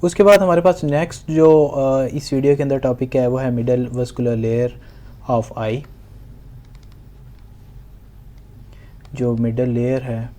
उसके बाद हमारे पास नेक्स्ट जो इस वीडियो के अंदर टॉपिक है वो है मिडल वस्कुलर लेयर ऑफ आई। जो मिडल लेयर है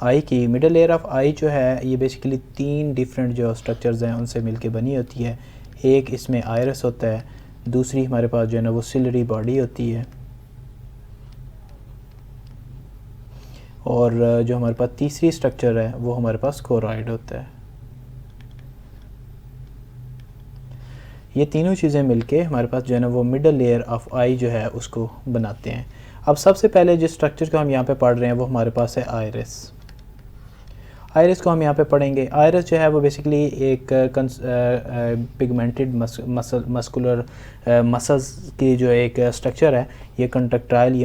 आई की, मिडल लेयर ऑफ आई जो है ये बेसिकली 3 डिफरेंट जो स्ट्रक्चर्स हैं उनसे मिलके बनी होती है। एक इसमें आयरस होता है, दूसरी हमारे पास जो है ना वो सिलरी बॉडी होती है, और जो हमारे पास तीसरी स्ट्रक्चर है वो हमारे पास कोरॉइड होता है। ये तीनों चीज़ें मिलके हमारे पास जो है ना वो मिडल लेयर ऑफ आई जो है उसको बनाते हैं। अब सबसे पहले जिस स्ट्रक्चर को हम यहाँ पे पढ़ रहे हैं वो हमारे पास है आयरिस। आयरिस को हम यहाँ पे पढ़ेंगे। आयरिस जो है वो बेसिकली एक पिगमेंटेड मस्कुलर मसल्स की जो एक स्ट्रक्चर है। ये कंट्रैक्टाइल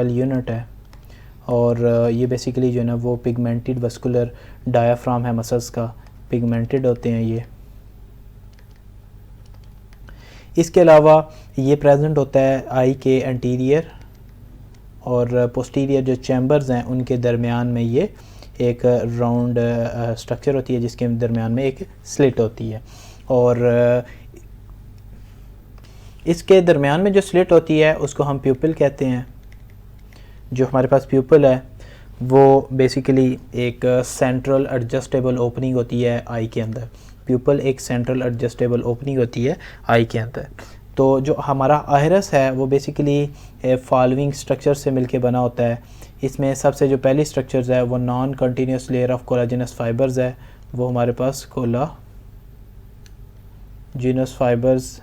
यूनिट है और ये बेसिकली जो है ना वो पिगमेंटेड वस्कुलर डायाफ्राम है मसल्स का, पिगमेंटेड होते हैं ये। इसके अलावा ये प्रेजेंट होता है आई के एंटीरियर और पोस्टीरियर जो चैम्बर्स हैं उनके दरमियान में ये एक राउंड स्ट्रक्चर होती है जिसके दरमियान में एक स्लिट होती है, और इसके दरमियान में जो स्लिट होती है उसको हम प्यूपिल कहते हैं। जो हमारे पास प्यूपिल है वो बेसिकली एक सेंट्रल एडजस्टेबल ओपनिंग होती है आई के अंदर। प्यूपिल एक सेंट्रल एडजस्टेबल ओपनिंग होती है आई के अंदर। तो जो हमारा आयरस है वो बेसिकली फॉलोइंग स्ट्रक्चर से मिलके बना होता है। इसमें सबसे जो पहली स्ट्रक्चर्स है वो non continuous layer of collagenous fibres है, वो हमारे पास कोलाजिनस फाइबर्स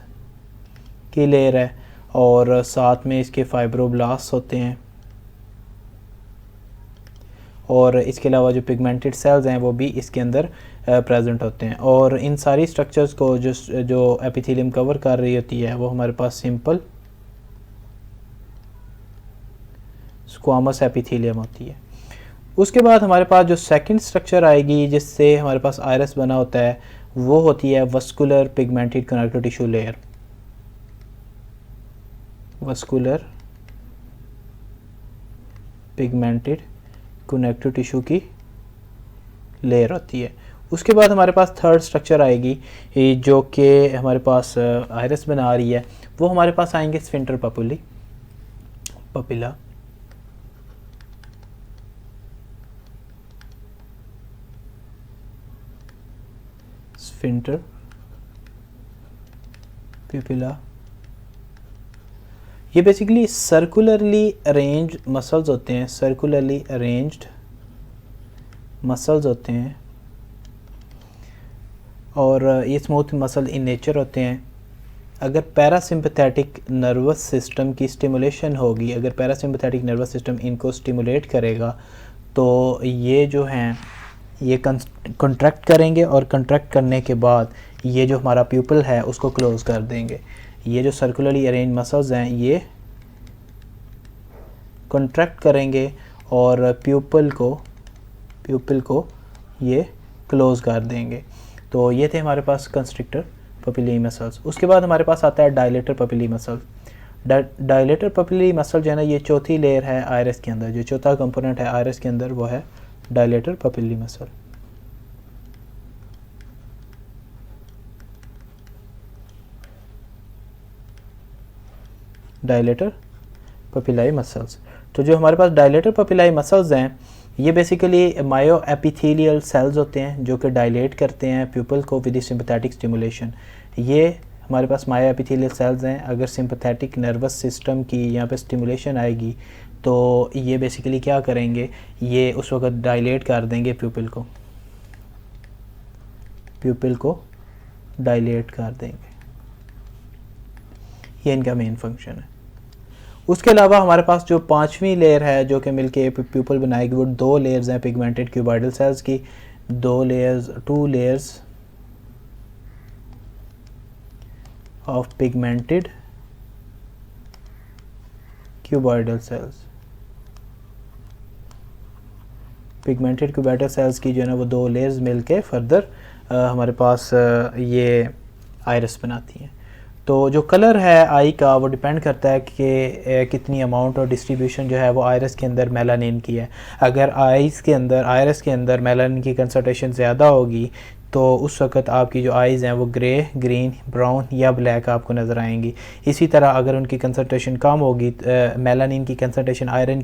की लेयर है, और साथ में इसके फाइब्रोब्लास्ट होते हैं, और इसके अलावा जो पिगमेंटेड सेल्स हैं वो भी इसके अंदर प्रेजेंट होते हैं। और इन सारी स्ट्रक्चर्स को जो एपिथेलियम कवर कर रही होती है वो हमारे पास सिंपल स्क्वामस एपिथेलियम होती है। उसके बाद हमारे पास जो सेकंड स्ट्रक्चर आएगी जिससे हमारे पास आयरस बना होता है वो होती है vascular pigmented connective tissue layer. Vascular pigmented connective tissue की लेयर होती है। उसके बाद हमारे पास थर्ड स्ट्रक्चर आएगी जो कि हमारे पास आयरस बना रही है, वो हमारे पास आएंगे स्फिंक्टर पपिला। स्फिंक्टर पपिला ये बेसिकली सर्कुलरली अरेंज्ड मसल्स होते हैं, सर्कुलरली अरेंज्ड मसल्स होते हैं, और ये स्मूथ मसल इन नेचर होते हैं। अगर पैरासिम्पथेटिक नर्वस सिस्टम की स्टिमुलेशन होगी, अगर पैरासिम्पथेटिक नर्वस सिस्टम इनको स्टिमुलेट करेगा तो ये जो हैं ये कंट्रैक्ट करेंगे, और कंट्रैक्ट करने के बाद ये जो हमारा प्यूपिल है उसको क्लोज़ कर देंगे। ये जो सर्कुलरली अरेंज मसल्स हैं ये कंट्रैक्ट करेंगे और प्यूपिल को ये क्लोज़ कर देंगे। तो ये थे हमारे पास कंस्ट्रिक्टर पपिली मसल्स। उसके बाद हमारे पास आता है dilator pupillae muscle. Dilator pupillae muscle जो है ना ये चौथी लेयर है आयरस के अंदर, जो चौथा कंपोनेंट है आयरस के अंदर वो है dilator pupillae muscle. Dilator pupillae muscles. तो जो हमारे पास डायलेटर पपिलाई मसल्स हैं ये बेसिकली मायो एपिथेलियल सेल्स होते हैं जो कि डायलेट करते हैं प्यूपल को विद सिंपैथेटिक स्टिमुलेशन। ये हमारे पास मायो एपिथेलियल सेल्स हैं। अगर सिंपैथेटिक नर्वस सिस्टम की यहाँ पे स्टिमुलेशन आएगी तो ये बेसिकली क्या करेंगे, ये उस वक्त डायलेट कर देंगे प्यूपिल को डायलेट कर देंगे। ये इनका मेन फंक्शन है। उसके अलावा हमारे पास जो पांचवी लेयर है जो कि मिलके प्यूपल बनाएगी वो 2 लेयर्स हैं पिगमेंटेड क्यूबॉइडल सेल्स की। 2 layers of pigmented cuboidal cells. Pigmented cuboidal cells की जो है ना वो 2 लेयर्स मिलके फर्दर हमारे पास ये आयरस बनाती हैं। तो जो कलर है आई का वो डिपेंड करता है कि कितनी अमाउंट और डिस्ट्रीब्यूशन जो है वो आयरस के अंदर मेलानिन की है। अगर आयरस के अंदर मेलानिन की कंसंट्रेशन ज़्यादा होगी तो उस वक़्त आपकी जो आइज़ हैं वो ग्रे, ग्रीन, ब्राउन या ब्लैक आपको नज़र आएंगी। इसी तरह अगर उनकी कंसंट्रेशन कम होगी, मेलानिन की कंसंट्रेशन आयरस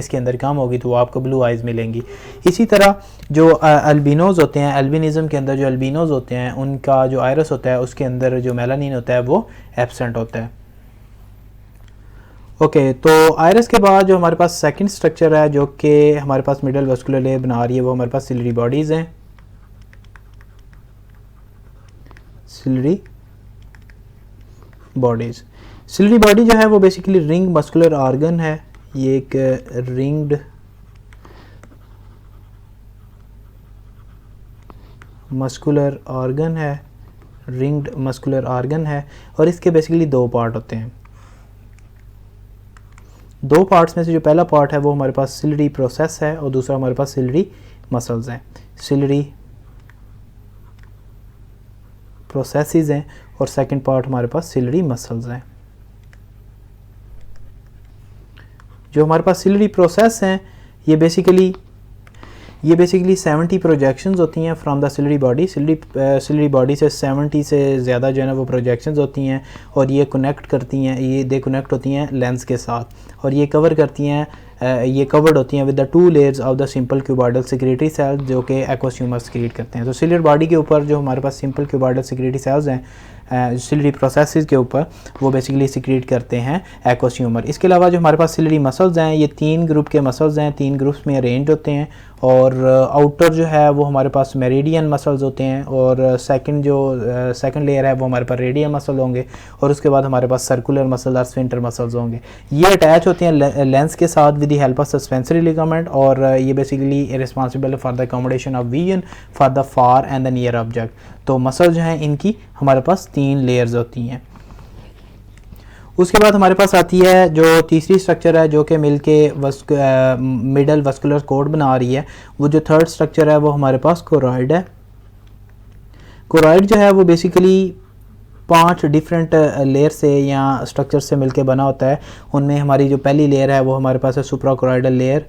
के अंदर कम होगी तो वो आपको ब्लू आइज़ मिलेंगी। इसी तरह जो अल्बिनोज़ होते हैं, अल्बिनिज़म के अंदर जो अल्बिनोज़ होते हैं उनका जो आयरस होता है उसके अंदर जो मेलानिन होता है वो एब्सेंट होता है। ओके, तो आयरस के बाद जो हमारे पास सेकंड स्ट्रक्चर है जो कि हमारे पास मिडल वस्कुलर लेयर बना रही है वो हमारे पास सिलरी बॉडीज़ हैं। सिलरी बॉडी जो है वो बेसिकली रिंग मस्कुलर ऑर्गन है। ये एक रिंग्ड मस्कुलर ऑर्गन है और इसके बेसिकली दो पार्ट होते हैं। दो पार्ट्स में से जो पहला पार्ट है वो हमारे पास सिलरी प्रोसेस है और दूसरा हमारे पास सिलरी मसल्स हैं। सिलरी प्रोसेसेस हैं और सेकंड पार्ट हमारे पास सिलरी मसल्स हैं। जो हमारे पास सिलरी प्रोसेस हैं ये बेसिकली 70 प्रोजेक्शंस होती हैं from the ciliary body. Ciliary body से 70 से ज़्यादा जो है ना वो प्रोजेक्शंस होती हैं और ये कनेक्ट होती हैं लेंस के साथ और ये कवर्ड होती हैं with the 2 layers of the simple cuboidal secretory cells जो कि एक्वोस्यूमर सेक्रेट करते हैं। तो सिलरी बॉडी के ऊपर जो हमारे पास सिंपल क्यूबॉइडल सेक्रेटरी सेल्स हैं सिलरी प्रोसेसेस के ऊपर वो बेसिकली सेक्रेट करते हैं एक्वोस्यूमर। इसके अलावा जो हमारे पास सिलरी मसल्स हैं ये 3 ग्रुप के मसल्स हैं, 3 ग्रुप्स में अरेंज होते हैं और आउटर जो है वो हमारे पास मेरिडियन मसल्स होते हैं और सेकंड लेयर है वो हमारे पास रेडियल मसल होंगे और उसके बाद हमारे पास सर्कुलर मसल और स्फिंक्टर मसल्स होंगे। ये अटैच होते हैं लेंस के साथ with the help of suspensory ligament और ये basically responsible for the accommodation of vision for the far and the near object. तो मसल जो हैं इनकी हमारे पास 3 लेयर्स होती हैं। उसके बाद हमारे पास आती है जो तीसरी स्ट्रक्चर है जो कि मिलके मिडल वस्कुलर कॉर्ड बना रही है। वो जो थर्ड स्ट्रक्चर है वो हमारे पास कोरॉइड है। कोरॉइड जो है वो बेसिकली 5 डिफरेंट लेयर से या स्ट्रक्चर से मिलके बना होता है। उनमें हमारी जो पहली लेयर है वो हमारे पास है सुप्राकोरॉइडल लेयर।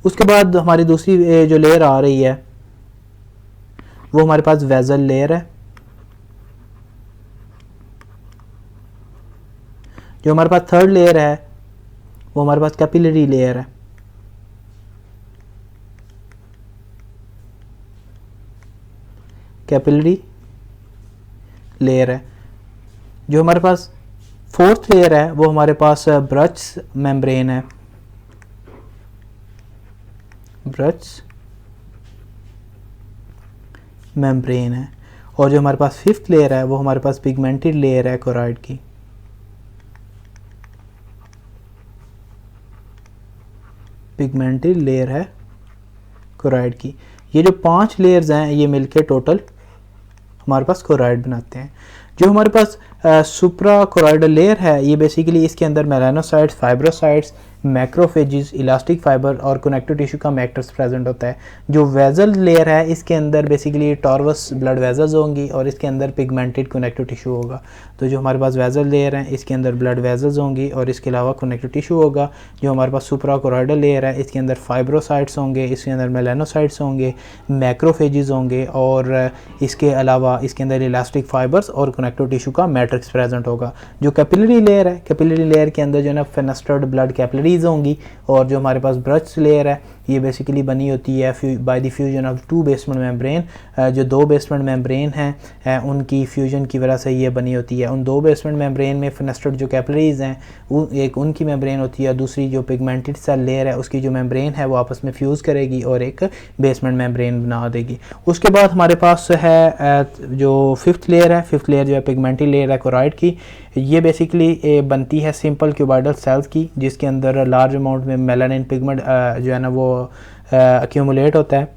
उसके बाद हमारी दूसरी जो लेयर आ रही है वो हमारे पास वेजल लेयर है। जो हमारे पास थर्ड लेयर है वो हमारे पास कैपिलरी लेयर है। जो हमारे पास फोर्थ लेयर है वो हमारे पास ब्रश मेम्ब्रेन है। और जो हमारे पास फिफ्थ लेयर है वो हमारे पास पिगमेंटेड लेयर है कोरॉइड की। ये जो 5 लेयर्स हैं ये मिलके टोटल हमारे पास कोरॉइड बनाते हैं। जो हमारे पास सुप्राकोरॉइडल लेयर है ये बेसिकली इसके अंदर melanocytes, fibrocytes, macrophages, elastic fibre और कनेक्टिव टिश्यू का मैट्रिक्स प्रेजेंट होता है। जो वेजल लेयर है इसके अंदर बेसिकली टॉर्वस ब्लड वेजल्स होंगी और इसके अंदर पिगमेंटेड कनेक्टिव टिश्यू होगा। तो जो हमारे पास वेजल लेयर है इसके अंदर ब्लड वेजल्स होंगी और इसके अलावा कनेक्टिव टिश्यू होगा। जो हमारे पास सुप्राकोरॉइडल लेयर है इसके अंदर फाइब्रोसाइट्स होंगे, इसके अंदर मेलानोसाइट्स होंगे, मैक्रोफेजेस होंगे और इसके अलावा इसके अंदर इलास्टिक फाइबर्स और कनेक्टिव टिश्यू का मैट्रिक्स प्रेजेंट होगा। जो कैपिलरी लेयर है, कैपिलरी लेयर के अंदर जो है ना फेनेस्टर्ड ब्लड कैपिलरीज होंगी और जो हमारे पास ब्रश लेयर है ये बेसिकली बनी होती है by the fusion of 2 basement membrane. जो 2 बेसमेंट मेम्ब्रेन हैं उनकी फ्यूजन की वजह से ये बनी होती है। उन 2 बेसमेंट मेम्ब्रेन में फेनेस्टर्ड जो कैपिलरीज हैं एक उनकी मेम्ब्रेन होती है, दूसरी जो पिगमेंटेड सेल लेयर है उसकी जो मेम्ब्रेन है वो आपस में फ्यूज़ करेगी और एक बेसमेंट मेम्ब्रेन बना देगी। उसके बाद हमारे पास है जो फिफ्थ लेयर है, फिफ्थ लेयर जो है पिगमेंटेड लेयर है कोरॉइड की। ये बेसिकली बनती है सिंपल क्यूबॉइडल सेल्स की जिसके अंदर लार्ज अमाउंट में मेलानिन पिगमेंट जो है ना वो एक्यूमुलेट होता है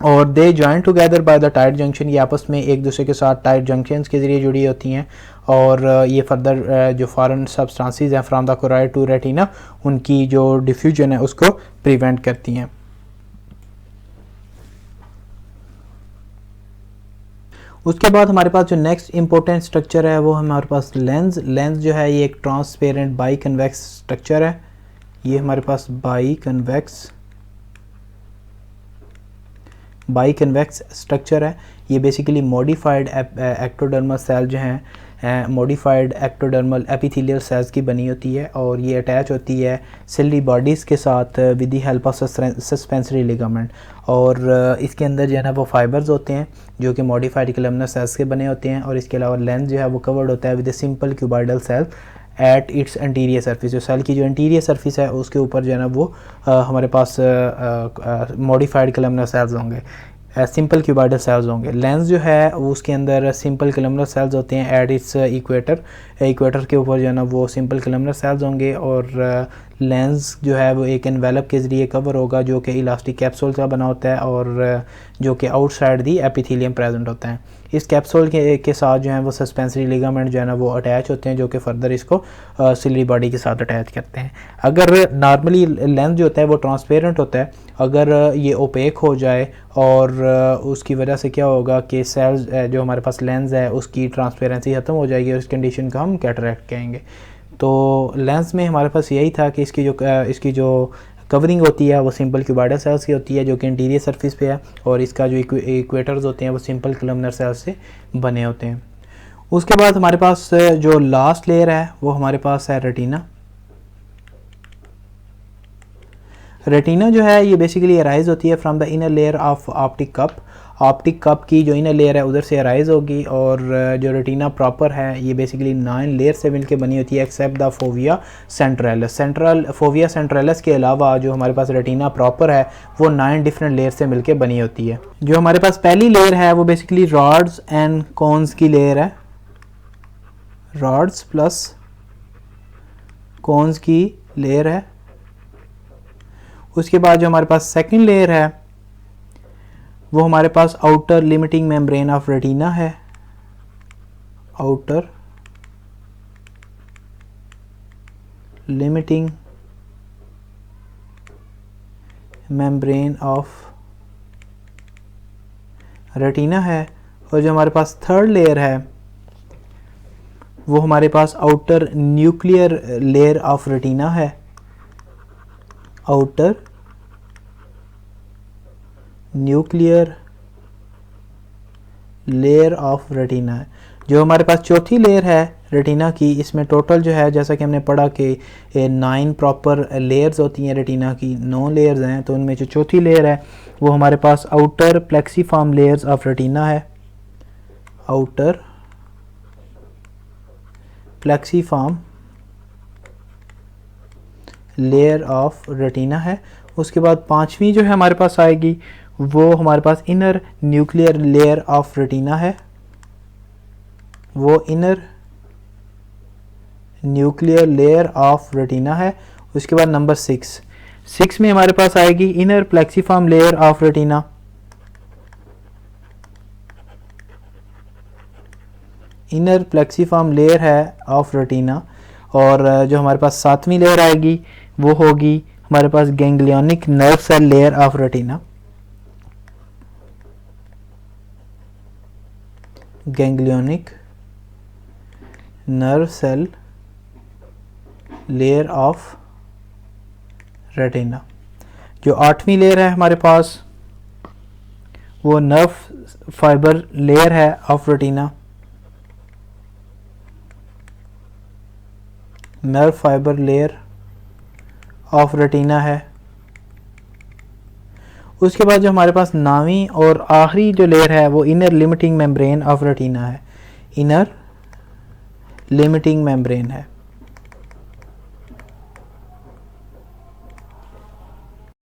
और they join together by the tight junction, ये आपस में एक दूसरे के साथ टाइट जंक्शंस के ज़रिए जुड़ी होती हैं और ये फर्दर जो फॉरेन सब्सटेंसेस हैं from the choroid to retina उनकी जो डिफ्यूजन है उसको प्रिवेंट करती हैं। उसके बाद हमारे पास जो नेक्स्ट इंपॉर्टेंट स्ट्रक्चर है वो हमारे पास लेंस जो है ये एक ट्रांसपेरेंट बाई कन्वेक्स स्ट्रक्चर है। ये हमारे पास बाई कन्वेक्स स्ट्रक्चर है। ये बेसिकली मॉडिफाइड एक्टोडर्मल सेल जो हैं मॉडिफाइड एक्टोडर्मल एपिथेलियल सेल्स की बनी होती है और ये अटैच होती है सिलरी बॉडीज़ के साथ with the help of suspensory ligament. और इसके अंदर जो है ना वो फाइबर्स होते हैं जो कि मॉडिफाइड कॉलमनर सेल्स के बने होते हैं और इसके अलावा लेंस जो है वो कवर्ड होता है with a simple cuboidal cell at its anterior surface. जो सेल की जो एंटीरियर सरफेस है उसके ऊपर जो है ना वो हमारे पास मॉडिफाइड कॉलमनर सेल्स होंगे, सिंपल क्यूबॉइडल सेल्स होंगे। लेंस जो है वो उसके अंदर सिंपल कॉलमनर सेल्स होते हैं एट इट्स इक्वेटर के ऊपर जो है ना वो सिंपल कॉलमनर सेल्स होंगे और लेंस जो है वो एक एनवेलप के ज़रिए कवर होगा जो कि इलास्टिक कैप्सूल का बना होता है और जो कि आउटसाइड दी एपिथेलियम प्रेजेंट होता है। इस कैप्सूल के साथ जो है वो सस्पेंसरी लिगामेंट जो है ना वो अटैच होते हैं जो कि फर्दर इसको सिलरी बॉडी के साथ अटैच करते हैं। अगर नॉर्मली लेंस जो होता है वो ट्रांसपेरेंट होता है, अगर ये ओपेक हो जाए और उसकी वजह से क्या होगा कि सेल्स जो हमारे पास लेंस है उसकी ट्रांसपेरेंसी ख़त्म हो जाएगी और इस कंडीशन को हम कैटरैक्ट कहेंगे। तो लेंस में हमारे पास यही था कि इसकी जो कवरिंग होती है वो सिंपल क्यूबॉइडल सेल्स की होती है जो कि इंटीरियर सरफेस पे है और इसका जो इक्वेटर्स होते हैं वो सिंपल कॉलमनर सेल्स से बने होते हैं। उसके बाद हमारे पास जो लास्ट लेयर है वो हमारे पास है रेटिना। रेटिना जो है ये बेसिकली अराइज होती है from the inner layer of optic cup. Optic cup की जो इनर लेयर है उधर से अराइज होगी और जो रेटिना प्रॉपर है ये बेसिकली 9 लेयर से मिलकर बनी होती है एक्सेप्ट द फोविया सेंट्रैलिस। फोविया सेंट्रैलिस के अलावा जो हमारे पास रेटिना प्रॉपर है वो 9 डिफरेंट लेयर से मिलकर बनी होती है। जो हमारे पास पहली लेयर है वो बेसिकली रॉड्स एंड कोन्स की लेयर है, रॉड्स प्लस कोन्स की लेयर है। उसके बाद जो हमारे पास सेकंड लेयर है वो हमारे पास outer limiting membrane of retina है, outer limiting membrane of retina है। और जो हमारे पास थर्ड लेयर है वो हमारे पास outer nuclear layer of retina है, outer nuclear layer of retina है। जो हमारे पास चौथी लेयर है रेटिना की, इसमें टोटल जो है जैसा कि हमने पढ़ा कि 9 प्रॉपर लेयर्स होती हैं रेटिना की, 9 लेयर्स हैं। तो उनमें जो चौथी लेयर है वो हमारे पास outer plexiform layers of retina है, outer plexiform layer of retina है। उसके बाद पांचवी जो है हमारे पास आएगी वो हमारे पास inner nuclear layer of retina है, वो inner nuclear layer of retina है। उसके बाद नंबर 6 में हमारे पास आएगी inner plexiform layer of retina, inner plexiform layer है ऑफ रेटिना। और जो हमारे पास 7वीं लेयर आएगी वो होगी हमारे पास ganglionic nerve cell layer of retina, ganglionic nerve cell layer of retina. जो 8वीं लेयर है हमारे पास वो नर्व फाइबर लेयर है of retina, nerve fibre layer of retina है। उसके बाद जो हमारे पास 9वीं और आखिरी जो लेयर है वो inner limiting membrane of retina है, इनर लिमिटिंग मेम्ब्रेन है।